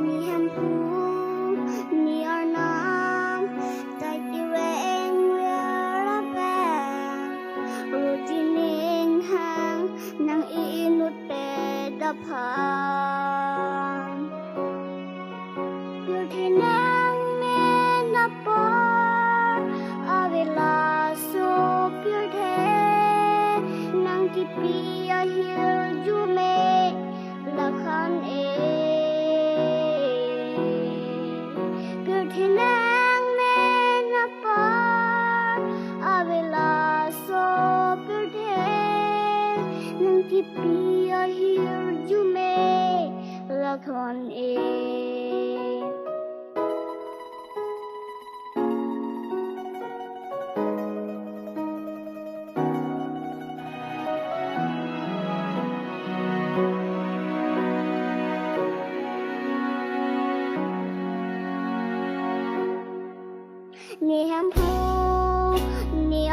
ni ham phu ni arnam tai ti weng ra ba rutinin hang nang inut pe da phang Nang men na por avila so pure nang tipi a hil jume lakhan pure nang men na por avila so pure nang tipi a hil jume lakhan ni ham phu ni